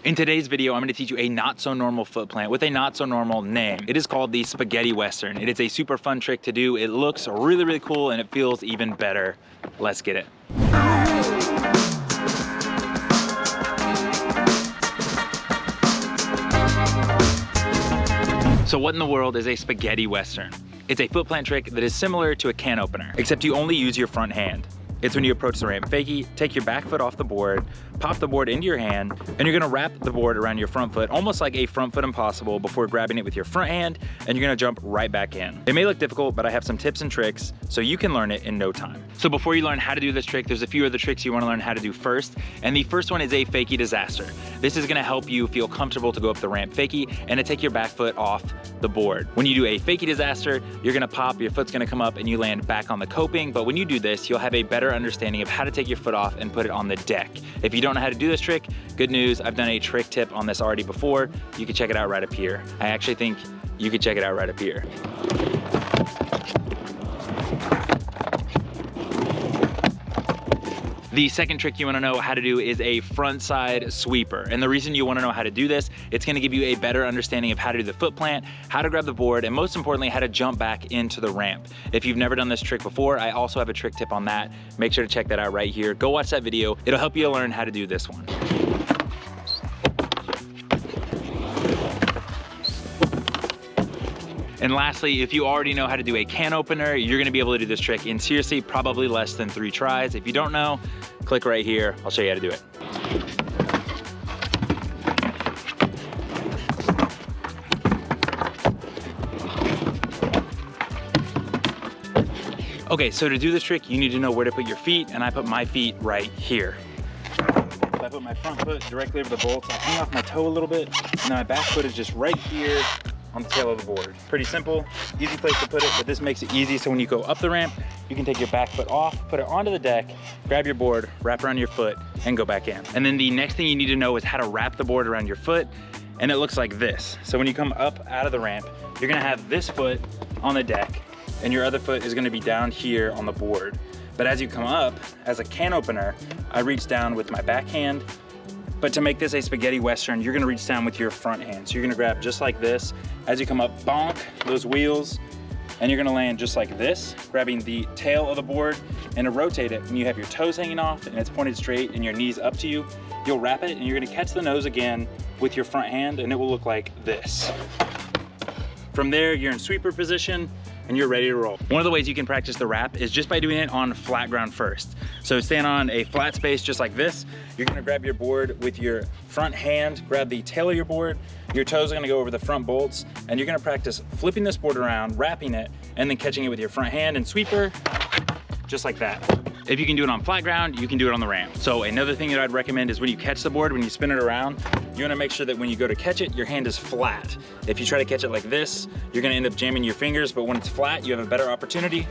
In today's video, I'm gonna teach you a not so normal foot plant with a not so normal name. It is called the spaghetti western. It is a super fun trick to do. It looks really, really cool and it feels even better. Let's get it. So what in the world is a spaghetti western? It's a foot plant trick that is similar to a can opener, except you only use your front hand. It's when you approach the ramp fakie, take your back foot off the board, pop the board into your hand, and you're gonna wrap the board around your front foot, almost like a front foot impossible before grabbing it with your front hand, and you're gonna jump right back in. It may look difficult, but I have some tips and tricks so you can learn it in no time. So before you learn how to do this trick, there's a few other tricks you wanna learn how to do first, and the first one is a fakie disaster. This is gonna help you feel comfortable to go up the ramp fakie and to take your back foot off the board. When you do a fakie disaster, you're gonna pop, your foot's gonna come up, and you land back on the coping, but when you do this, you'll have a better understanding of how to take your foot off and put it on the deck. If you don't know how to do this trick, good news, I've done a trick tip on this already before. You can check it out right up here. I actually think you could check it out right up here. The second trick you wanna know how to do is a front side sweeper. And the reason you wanna know how to do this, it's gonna give you a better understanding of how to do the foot plant, how to grab the board, and most importantly, how to jump back into the ramp. If you've never done this trick before, I also have a trick tip on that. Make sure to check that out right here. Go watch that video. It'll help you learn how to do this one. And lastly, if you already know how to do a can opener, you're gonna be able to do this trick in seriously probably less than 3 tries. If you don't know, click right here. I'll show you how to do it. Okay, so to do this trick, you need to know where to put your feet, and I put my feet right here. I put my front foot directly over the bolts. I hang off my toe a little bit, and then my back foot is just right here on the tail of the board. Pretty simple, easy place to put it, but this makes it easy so when you go up the ramp, you can take your back foot off, put it onto the deck, grab your board, wrap around your foot, and go back in. And then the next thing you need to know is how to wrap the board around your foot, and it looks like this. So when you come up out of the ramp, you're gonna have this foot on the deck, and your other foot is gonna be down here on the board. But as you come up, as a can opener, I reach down with my back hand. But to make this a spaghetti western, you're gonna reach down with your front hand. So you're gonna grab just like this. As you come up, bonk those wheels, and you're gonna land just like this, grabbing the tail of the board, and to rotate it, when you have your toes hanging off and it's pointed straight and your knees up to you, you'll wrap it and you're gonna catch the nose again with your front hand, and it will look like this. From there, you're in sweeper position, and you're ready to roll. One of the ways you can practice the wrap is just by doing it on flat ground first. So stand on a flat space just like this. You're gonna grab your board with your front hand, grab the tail of your board, your toes are gonna go over the front bolts, and you're gonna practice flipping this board around, wrapping it, and then catching it with your front hand and sweeper, just like that. If you can do it on flat ground, you can do it on the ramp. So another thing that I'd recommend is when you catch the board, when you spin it around, you wanna make sure that when you go to catch it, your hand is flat. If you try to catch it like this, you're gonna end up jamming your fingers, but when it's flat, you have a better opportunity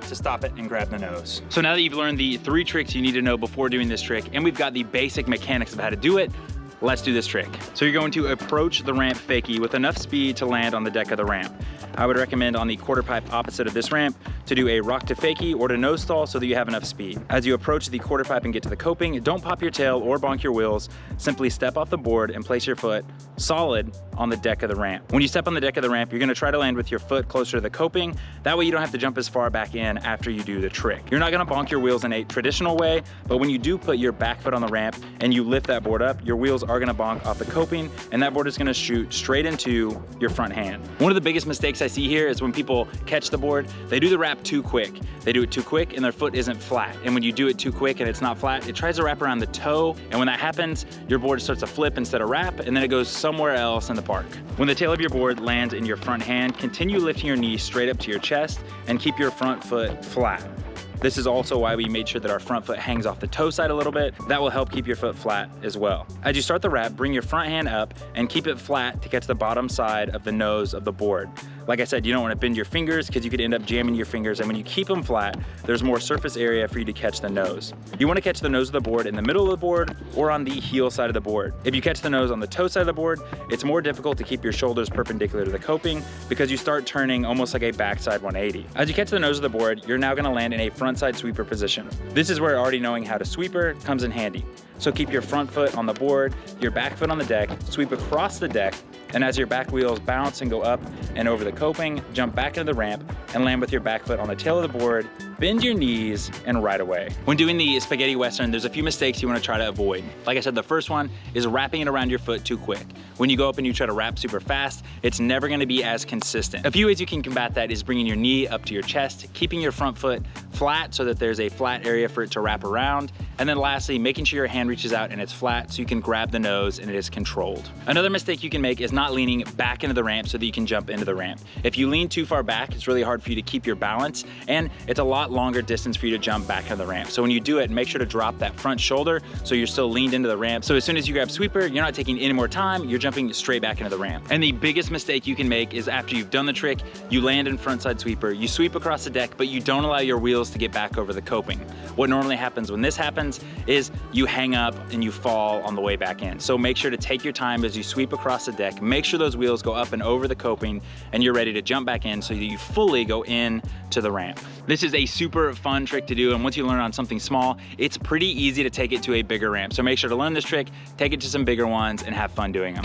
to stop it and grab the nose. So now that you've learned the 3 tricks you need to know before doing this trick, and we've got the basic mechanics of how to do it, let's do this trick. So you're going to approach the ramp fakie with enough speed to land on the deck of the ramp. I would recommend on the quarter pipe opposite of this ramp to do a rock to fakie or to nose stall so that you have enough speed. As you approach the quarter pipe and get to the coping, don't pop your tail or bonk your wheels. Simply step off the board and place your foot solid on the deck of the ramp. When you step on the deck of the ramp, you're gonna try to land with your foot closer to the coping. That way you don't have to jump as far back in after you do the trick. You're not gonna bonk your wheels in a traditional way, but when you do put your back foot on the ramp and you lift that board up, your wheels are gonna bonk off the coping, and that board is gonna shoot straight into your front hand. One of the biggest mistakes I see here is when people catch the board, they do the wrap too quick. They do it too quick and their foot isn't flat. And when you do it too quick and it's not flat, it tries to wrap around the toe. And when that happens, your board starts to flip instead of wrap, and then it goes somewhere else in the park. When the tail of your board lands in your front hand, continue lifting your knee straight up to your chest and keep your front foot flat. This is also why we made sure that our front foot hangs off the toe side a little bit. That will help keep your foot flat as well. As you start the wrap, bring your front hand up and keep it flat to catch the bottom side of the nose of the board. Like I said, you don't want to bend your fingers because you could end up jamming your fingers, and when you keep them flat, there's more surface area for you to catch the nose. You want to catch the nose of the board in the middle of the board or on the heel side of the board. If you catch the nose on the toe side of the board, it's more difficult to keep your shoulders perpendicular to the coping because you start turning almost like a backside 180. As you catch the nose of the board, you're now going to land in a frontside sweeper position. This is where already knowing how to sweeper comes in handy. So keep your front foot on the board, your back foot on the deck, sweep across the deck, and as your back wheels bounce and go up and over the coping, jump back into the ramp and land with your back foot on the tail of the board, bend your knees, and ride away. When doing the spaghetti western, there's a few mistakes you want to try to avoid. Like I said, the first one is wrapping it around your foot too quick. When you go up and you try to wrap super fast, it's never going to be as consistent. A few ways you can combat that is bringing your knee up to your chest, keeping your front foot flat so that there's a flat area for it to wrap around, and then lastly, making sure your hand reaches out and it's flat so you can grab the nose and it is controlled. Another mistake you can make is not leaning back into the ramp so that you can jump into the ramp. If you lean too far back, it's really hard for you to keep your balance, and it's a lot longer distance for you to jump back into the ramp. So when you do it, make sure to drop that front shoulder so you're still leaned into the ramp. So as soon as you grab sweeper, you're not taking any more time, you're jumping straight back into the ramp. And the biggest mistake you can make is after you've done the trick, you land in frontside sweeper, you sweep across the deck, but you don't allow your wheels to get back over the coping. What normally happens when this happens is you hang up and you fall on the way back in. So make sure to take your time as you sweep across the deck, make sure those wheels go up and over the coping, and you're ready to jump back in so that you fully go in to the ramp. This is a super fun trick to do, and once you learn on something small, it's pretty easy to take it to a bigger ramp. So make sure to learn this trick, take it to some bigger ones, and have fun doing them.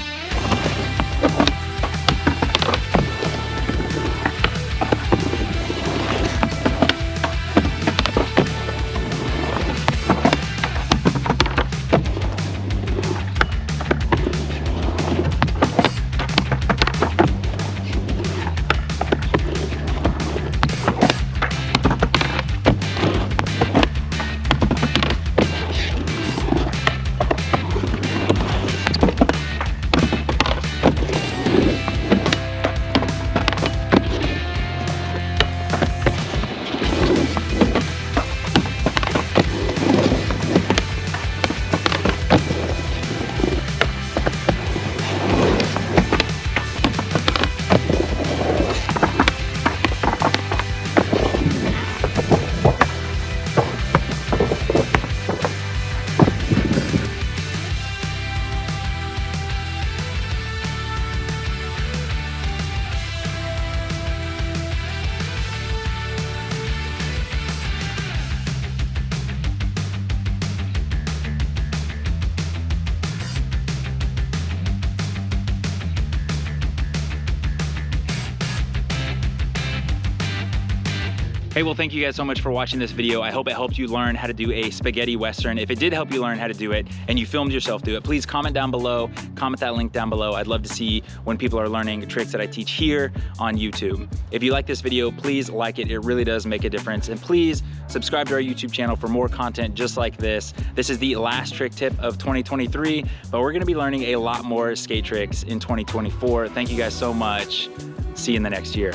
Hey, well, thank you guys so much for watching this video. I hope it helped you learn how to do a spaghetti western. If it did help you learn how to do it and you filmed yourself do it, please comment down below, comment that link down below. I'd love to see when people are learning tricks that I teach here on YouTube. If you like this video, please like it. It really does make a difference. And please subscribe to our YouTube channel for more content just like this. This is the last trick tip of 2023, but we're gonna be learning a lot more skate tricks in 2024. Thank you guys so much. See you in the next year.